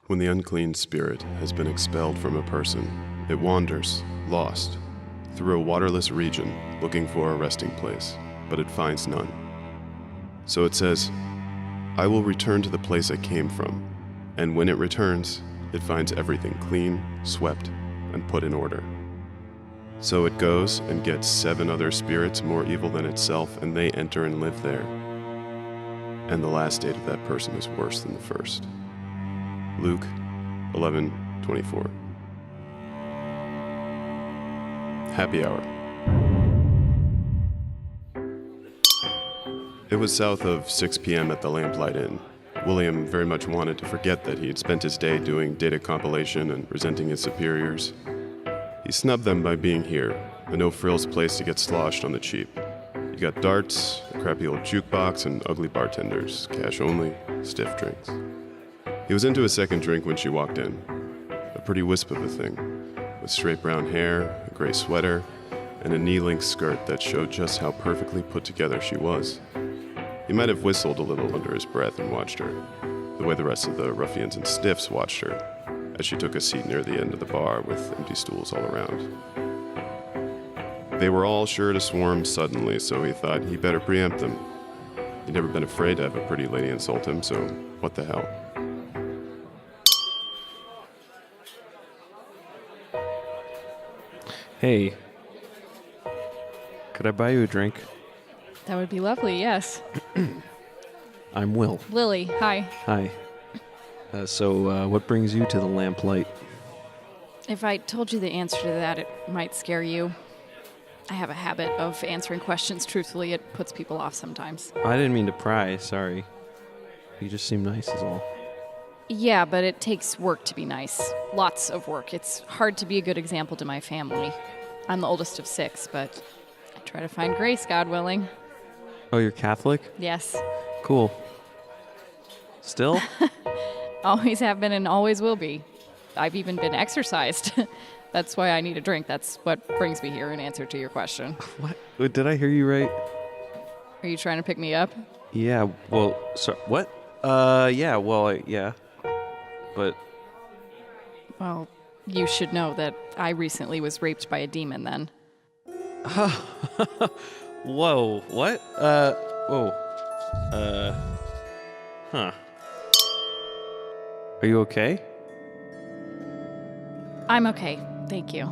When the unclean spirit has been expelled from a person, it wanders, lost, through a waterless region looking for a resting place, but it finds none. So it says, "I will return to the place I came from," and when it returns, it finds everything clean, swept, and put in order. So it goes and gets 7 other spirits more evil than itself, and they enter and live there. And the last state of that person is worse than the first. Luke 11:24. Happy hour. It was south of 6 p.m. at the Lamplight Inn. William very much wanted to forget that he had spent his day doing data compilation and resenting his superiors. He snubbed them by being here, a no-frills place to get sloshed on the cheap. You got darts, a crappy old jukebox, and ugly bartenders, cash only, stiff drinks. He was into a second drink when she walked in. A pretty wisp of a thing, with straight brown hair, a gray sweater, and a knee-length skirt that showed just how perfectly put together she was. He might have whistled a little under his breath and watched her, the way the rest of the ruffians and stiffs watched her, as she took a seat near the end of the bar with empty stools all around. They were all sure to swarm suddenly, so he thought he better preempt them. He'd never been afraid to have a pretty lady insult him, so what the hell? Hey, could I buy you a drink? That would be lovely, yes. I'm Will. Lily, hi. Hi. So what brings you to the Lamplight? If I told you the answer to that, it might scare you. I have a habit of answering questions truthfully. It puts people off sometimes. I didn't mean to pry, sorry. You just seem nice is all. Yeah, but it takes work to be nice. Lots of work. It's hard to be a good example to my family. I'm the oldest of 6, but I try to find grace, God willing. Oh, you're Catholic? Yes. Cool. Still? Always have been and always will be. I've even been exercised. That's why I need a drink. That's what brings me here in answer to your question. What? Wait, did I hear you right? Are you trying to pick me up? Yeah, well, what? Yeah, yeah. But... Well, you should know that I recently was raped by a demon then. Whoa, what? Huh. Are you okay? I'm okay, thank you.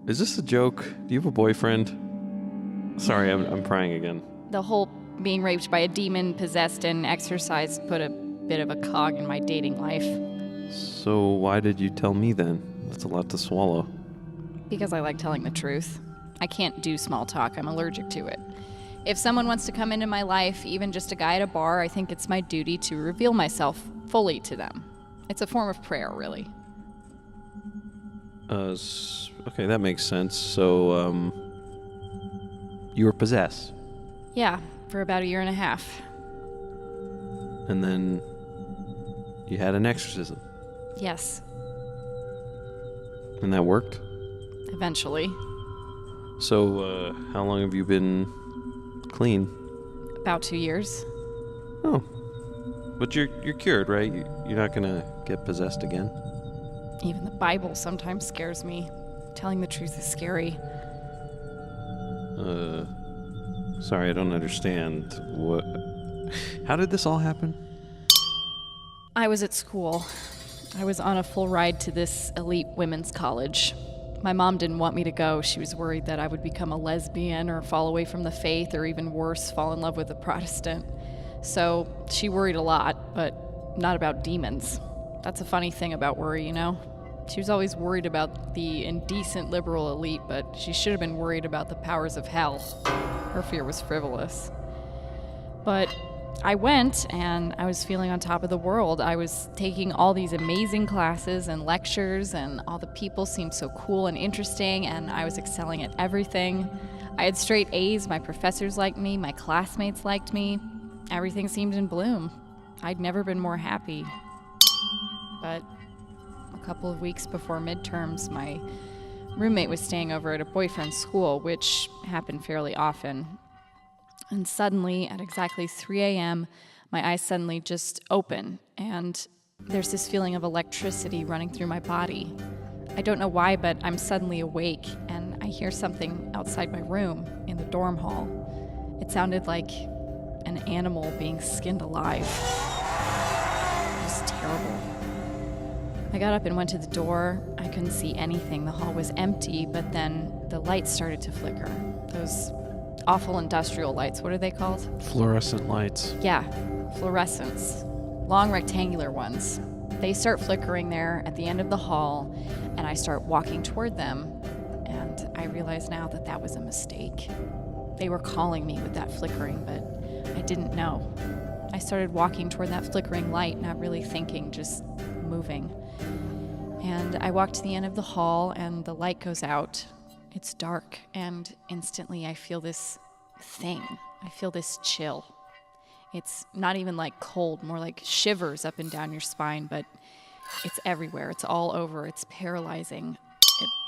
Is this a joke? Do you have a boyfriend? Sorry, I'm prying again. The whole being raped by a demon, possessed, and exorcised put a bit of a cog in my dating life. So why did you tell me then? That's a lot to swallow. Because I like telling the truth. I can't do small talk, I'm allergic to it. If someone wants to come into my life, even just a guy at a bar, I think it's my duty to reveal myself fully to them. It's a form of prayer, really. Okay, that makes sense. So, you were possessed? Yeah, for about 1.5 years. And then you had an exorcism? Yes. And that worked? Eventually. So, how long have you been clean? About 2 years. Oh. But you're cured, right? You're not gonna get possessed again? Even the Bible sometimes scares me. Telling the truth is scary. Sorry, I don't understand. What? How did this all happen? I was at school. I was on a full ride to this elite women's college. My mom didn't want me to go. She was worried that I would become a lesbian or fall away from the faith or even worse, fall in love with a Protestant. So she worried a lot, but not about demons. That's a funny thing about worry, you know? She was always worried about the indecent liberal elite, but she should have been worried about the powers of hell. Her fear was frivolous. But I went, and I was feeling on top of the world. I was taking all these amazing classes and lectures, and all the people seemed so cool and interesting, and I was excelling at everything. I had straight A's, my professors liked me, my classmates liked me. Everything seemed in bloom. I'd never been more happy. But a couple of weeks before midterms, my roommate was staying over at a boyfriend's school, which happened fairly often. And suddenly, at exactly 3 a.m., My eyes suddenly just open, and there's this feeling of electricity running through my body. I don't know why, but I'm suddenly awake, and I hear something outside my room in the dorm hall. It sounded like an animal being skinned alive. It was terrible. I got up and went to the door. I couldn't see anything. The hall was empty, but then the lights started to flicker. Those awful industrial lights, what are they called? Fluorescent lights. Yeah, fluorescents. Long rectangular ones. They start flickering there at the end of the hall, and I start walking toward them, and I realize now that that was a mistake. They were calling me with that flickering, but I didn't know. I started walking toward that flickering light, not really thinking, just moving. And I walked to the end of the hall, and the light goes out. It's dark, and instantly I feel this thing. I feel this chill. It's not even like cold, more like shivers up and down your spine, but it's everywhere. It's all over. It's paralyzing.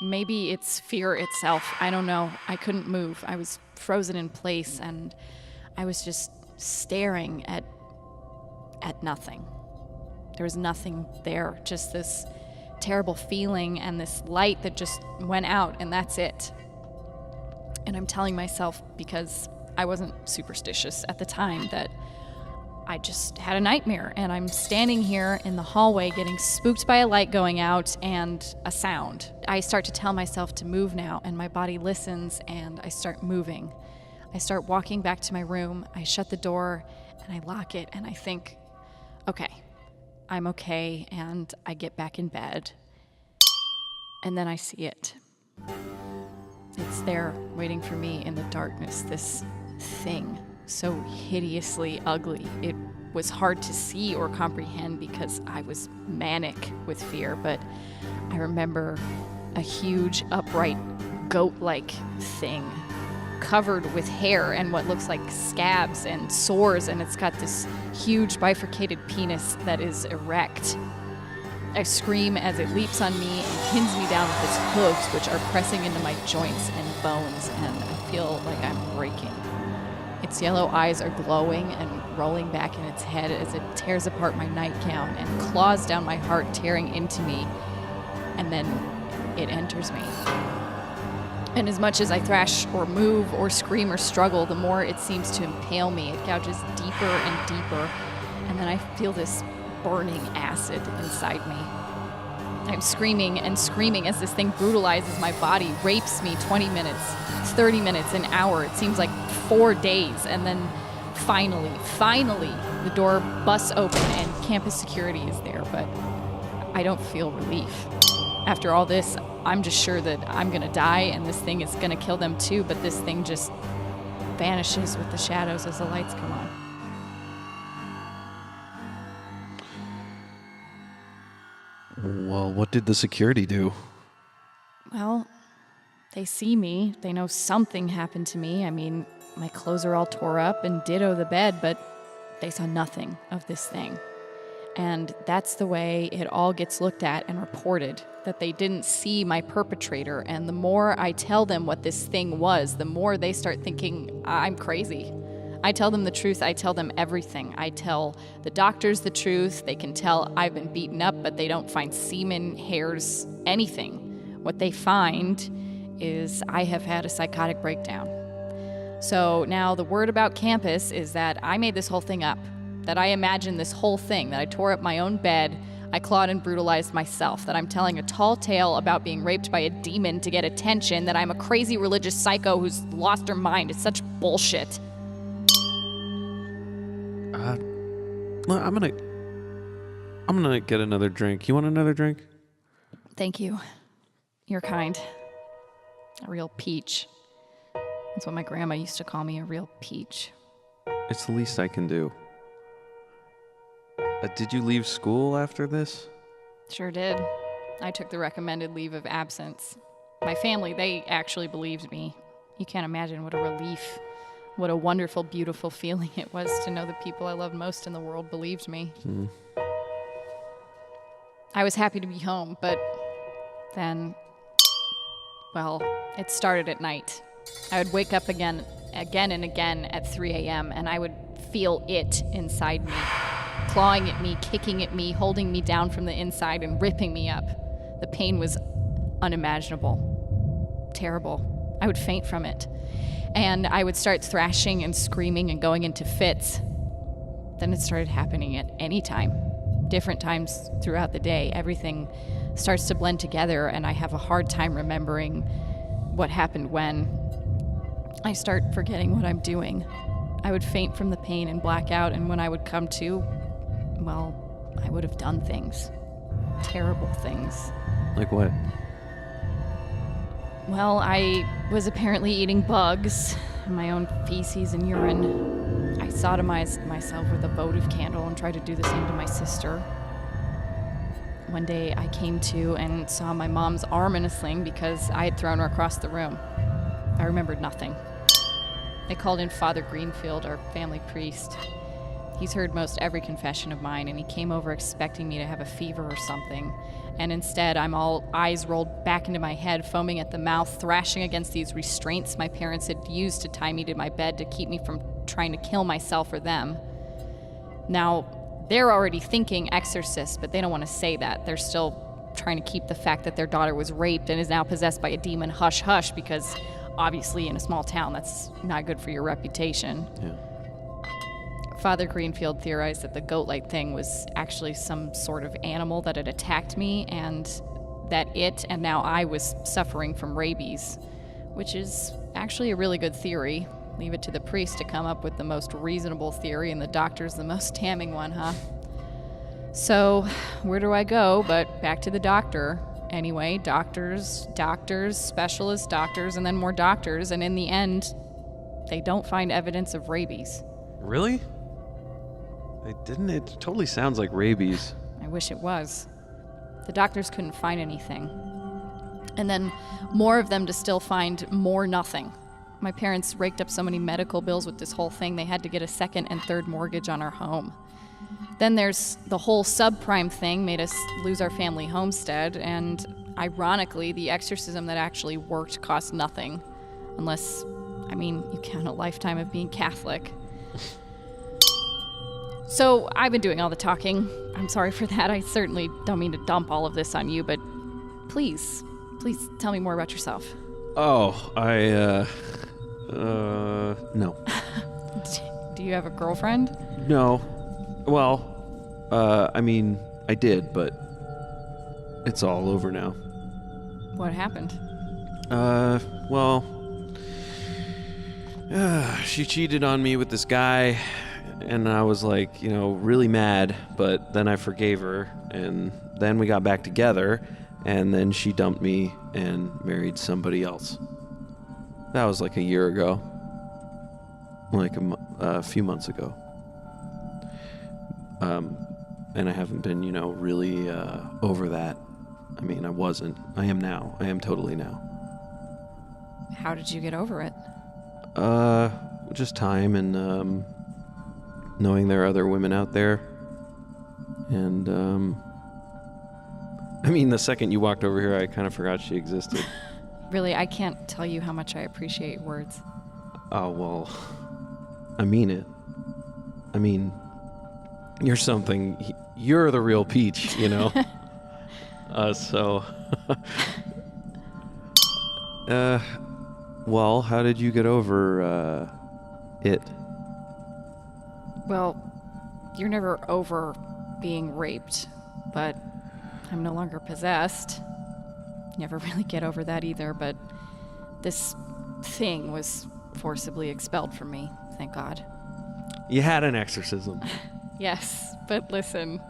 Maybe it's fear itself. I don't know. I couldn't move. I was frozen in place, and I was just staring at nothing. There was nothing there, just this terrible feeling and this light that just went out, and that's it. And I'm telling myself, because I wasn't superstitious at the time, that I just had a nightmare, and I'm standing here in the hallway getting spooked by a light going out and a sound. I start to tell myself to move now, and my body listens, and I start moving. I start walking back to my room. I shut the door, and I lock it, and I think, okay, I'm okay, and I get back in bed. And then I see it. It's there, waiting for me in the darkness, this thing, so hideously ugly. It was hard to see or comprehend because I was manic with fear, but I remember a huge, upright, goat-like thing covered with hair and what looks like scabs and sores, and it's got this huge bifurcated penis that is erect. I scream as it leaps on me and pins me down with its hooves, which are pressing into my joints and bones, and I feel like I'm breaking. Its yellow eyes are glowing and rolling back in its head as it tears apart my nightgown and claws down my heart, tearing into me, and then it enters me. And as much as I thrash or move or scream or struggle, the more it seems to impale me. It gouges deeper and deeper, and then I feel this burning acid inside me. I'm screaming and screaming as this thing brutalizes my body, rapes me 20 minutes, 30 minutes, an hour. It seems like 4 days, and then finally, the door busts open and campus security is there, but I don't feel relief. After all this, I'm just sure that I'm gonna die and this thing is gonna kill them too, but this thing just vanishes with the shadows as the lights come on. Well, what did the security do? Well, they see me. They know something happened to me. I mean, my clothes are all tore up and ditto the bed, but they saw nothing of this thing. And that's the way it all gets looked at and reported, that they didn't see my perpetrator. And the more I tell them what this thing was, the more they start thinking I'm crazy. I tell them the truth. I tell them everything. I tell the doctors the truth. They can tell I've been beaten up, but they don't find semen, hairs, anything. What they find is I have had a psychotic breakdown. So now the word about campus is that I made this whole thing up, that I imagined this whole thing, that I tore up my own bed, I clawed and brutalized myself, that I'm telling a tall tale about being raped by a demon to get attention, that I'm a crazy religious psycho who's lost her mind. It's such bullshit. I'm gonna get another drink. You want another drink? Thank you. You're kind. A real peach. That's what my grandma used to call me, a real peach. It's the least I can do. Did you leave school after this? Sure did. I took the recommended leave of absence. My family, they actually believed me. You can't imagine what a relief, what a wonderful, beautiful feeling it was to know the people I loved most in the world believed me. I was happy to be home, but then, well, it started at night. I would wake up again and again at 3 a.m., and I would feel it inside me, clawing at me, kicking at me, holding me down from the inside and ripping me up. The pain was unimaginable, terrible. I would faint from it. And I would start thrashing and screaming and going into fits. Then it started happening at any time, different times throughout the day. Everything starts to blend together, and I have a hard time remembering what happened when. I start forgetting what I'm doing. I would faint from the pain and black out, and when I would come to, well, I would have done things. Terrible things. Like what? Well, I was apparently eating bugs, my own feces and urine. I sodomized myself with a votive candle and tried to do the same to my sister. One day I came to and saw my mom's arm in a sling because I had thrown her across the room. I remembered nothing. They called in Father Greenfield, our family priest. He's heard most every confession of mine, and he came over expecting me to have a fever or something. And instead, I'm all eyes rolled back into my head, foaming at the mouth, thrashing against these restraints my parents had used to tie me to my bed to keep me from trying to kill myself or them. Now, they're already thinking exorcist, but they don't want to say that. They're still trying to keep the fact that their daughter was raped and is now possessed by a demon hush-hush, because obviously in a small town, that's not good for your reputation. Yeah. Father Greenfield theorized that the goat-like thing was actually some sort of animal that had attacked me, and that it, and now I, was suffering from rabies, which is actually a really good theory. Leave it to the priest to come up with the most reasonable theory, and the doctor's the most damning one, huh? So, where do I go but back to the doctor? Anyway, doctors, specialist doctors, and then more doctors, and in the end, they don't find evidence of rabies. Really? It totally sounds like rabies. I wish it was. The doctors couldn't find anything. And then more of them to still find more nothing. My parents raked up so many medical bills with this whole thing, they had to get a second and third mortgage on our home. Then there's the whole subprime thing made us lose our family homestead, and ironically, the exorcism that actually worked cost nothing. Unless, you count a lifetime of being Catholic. So I've been doing all the talking. I'm sorry for that. I certainly don't mean to dump all of this on you, but please tell me more about yourself. Oh, no. Do you have a girlfriend? No. Well, I did, but it's all over now. What happened? She cheated on me with this guy, and I was like, really mad, but then I forgave her, and then we got back together, and then she dumped me and married somebody else. That was like a year ago. Like a few months ago. And I haven't been, really over that. I wasn't. I am now. I am totally now. How did you get over it? Just time and knowing there are other women out there. And the second you walked over here, I kind of forgot she existed. Really, I can't tell you how much I appreciate your words. Oh, well, I mean it. You're something. You're the real peach, So. Well, how did you get over it? Well, you're never over being raped, but I'm no longer possessed. Never really get over that either, but this thing was forcibly expelled from me, thank God. You had an exorcism. Yes, but listen,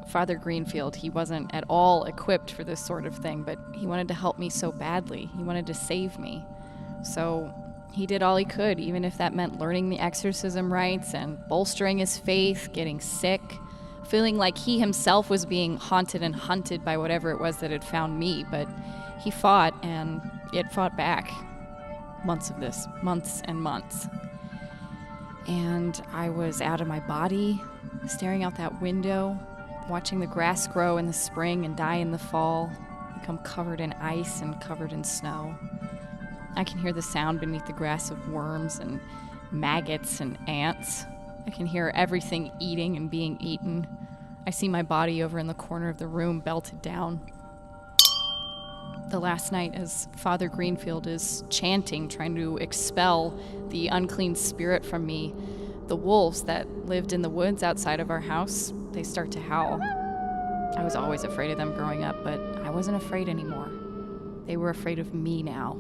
Father Greenfield, he wasn't at all equipped for this sort of thing, but he wanted to help me so badly. He wanted to save me. So he did all he could, even if that meant learning the exorcism rites and bolstering his faith, getting sick, feeling like he himself was being haunted and hunted by whatever it was that had found me. But he fought, and it fought back. Months of this, months and months. And I was out of my body, staring out that window, watching the grass grow in the spring and die in the fall, become covered in ice and covered in snow. I can hear the sound beneath the grass of worms and maggots and ants. I can hear everything eating and being eaten. I see my body over in the corner of the room, belted down. The last night, as Father Greenfield is chanting, trying to expel the unclean spirit from me, the wolves that lived in the woods outside of our house, they start to howl. I was always afraid of them growing up, but I wasn't afraid anymore. They were afraid of me now.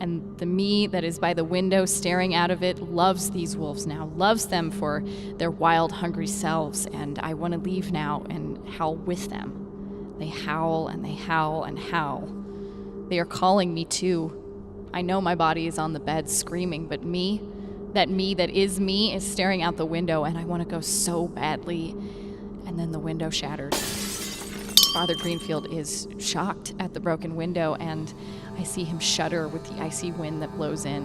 And the me that is by the window staring out of it loves these wolves now, loves them for their wild, hungry selves, and I want to leave now and howl with them. They howl and they howl and howl. They are calling me too. I know my body is on the bed screaming, but me that is me is staring out the window, and I want to go so badly. And then the window shattered. Father Greenfield is shocked at the broken window, and I see him shudder with the icy wind that blows in.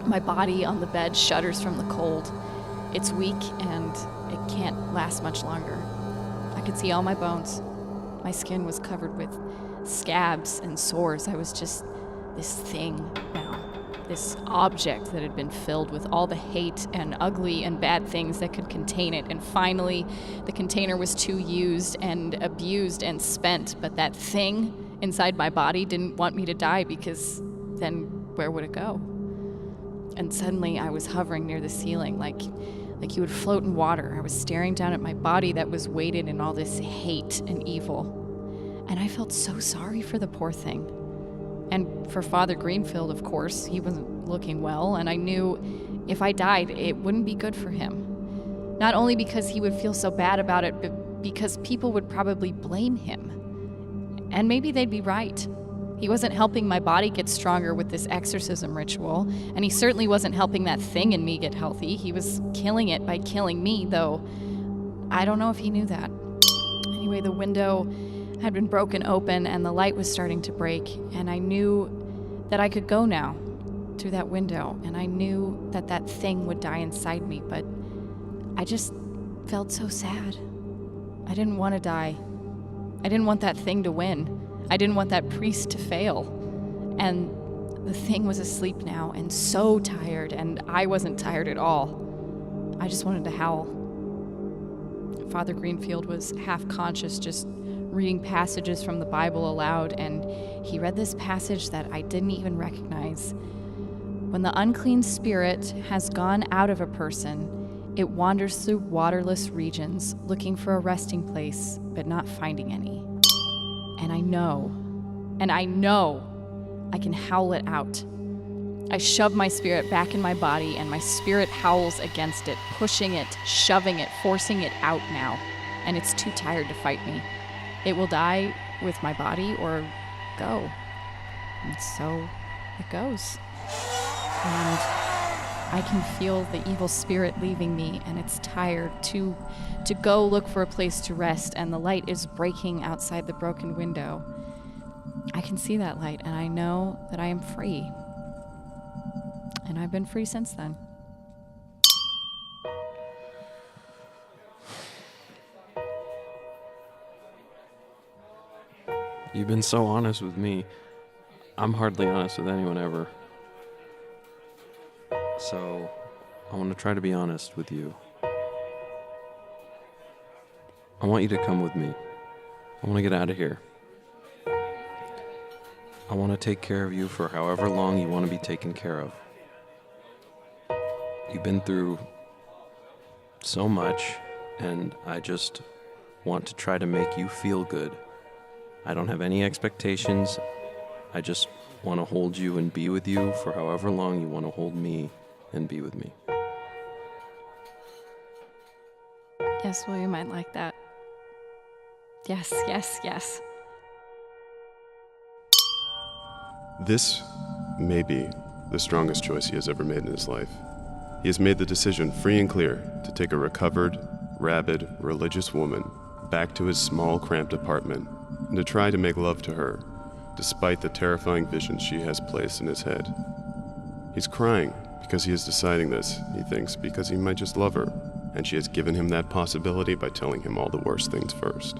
My body on the bed shudders from the cold. It's weak, and it can't last much longer. I could see all my bones. My skin was covered with scabs and sores. I was just this thing now, this object that had been filled with all the hate and ugly and bad things that could contain it. And finally, the container was too used and abused and spent, but that thing inside my body didn't want me to die, because then where would it go? And suddenly I was hovering near the ceiling like you would float in water. I was staring down at my body that was weighted in all this hate and evil. And I felt so sorry for the poor thing. And for Father Greenfield, of course. He wasn't looking well, and I knew if I died, it wouldn't be good for him. Not only because he would feel so bad about it, but because people would probably blame him. And maybe they'd be right. He wasn't helping my body get stronger with this exorcism ritual, and he certainly wasn't helping that thing in me get healthy. He was killing it by killing me, though I don't know if he knew that. Anyway, the window had been broken open, and the light was starting to break, and I knew that I could go now through that window, and I knew that that thing would die inside me, but I just felt so sad. I didn't want to die. I didn't want that thing to win. I didn't want that priest to fail. And the thing was asleep now and so tired, and I wasn't tired at all. I just wanted to howl. Father Greenfield was half conscious, just reading passages from the Bible aloud, and he read this passage that I didn't even recognize. When the unclean spirit has gone out of a person, it wanders through waterless regions, looking for a resting place, but not finding any. And I know I can howl it out. I shove my spirit back in my body, and my spirit howls against it, pushing it, shoving it, forcing it out now. And it's too tired to fight me. It will die with my body or go. And so it goes. And I can feel the evil spirit leaving me, and it's tired to go look for a place to rest, and the light is breaking outside the broken window. I can see that light, and I know that I am free. And I've been free since then. You've been so honest with me. I'm hardly honest with anyone ever. So, I want to try to be honest with you. I want you to come with me. I want to get out of here. I want to take care of you for however long you want to be taken care of. You've been through so much, and I just want to try to make you feel good. I don't have any expectations. I just want to hold you and be with you for however long you want to hold me and be with me. Yes, William, I'd like that. Yes, yes, yes. This may be the strongest choice he has ever made in his life. He has made the decision free and clear to take a recovered, rabid, religious woman back to his small, cramped apartment and to try to make love to her, despite the terrifying visions she has placed in his head. He's crying because he is deciding this, he thinks, because he might just love her, and she has given him that possibility by telling him all the worst things first.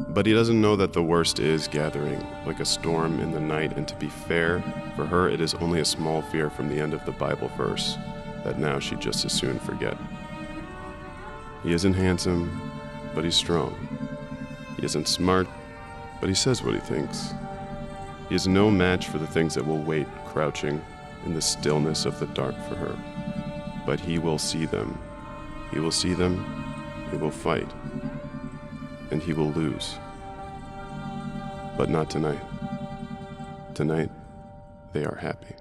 But he doesn't know that the worst is gathering, like a storm in the night, and to be fair, for her it is only a small fear from the end of the Bible verse, that now she'd just as soon forget. He isn't handsome, but he's strong. He isn't smart, but he says what he thinks. He is no match for the things that will wait crouching in the stillness of the dark for her. But he will see them. He will see them, he will fight, and he will lose. But not tonight. Tonight, they are happy.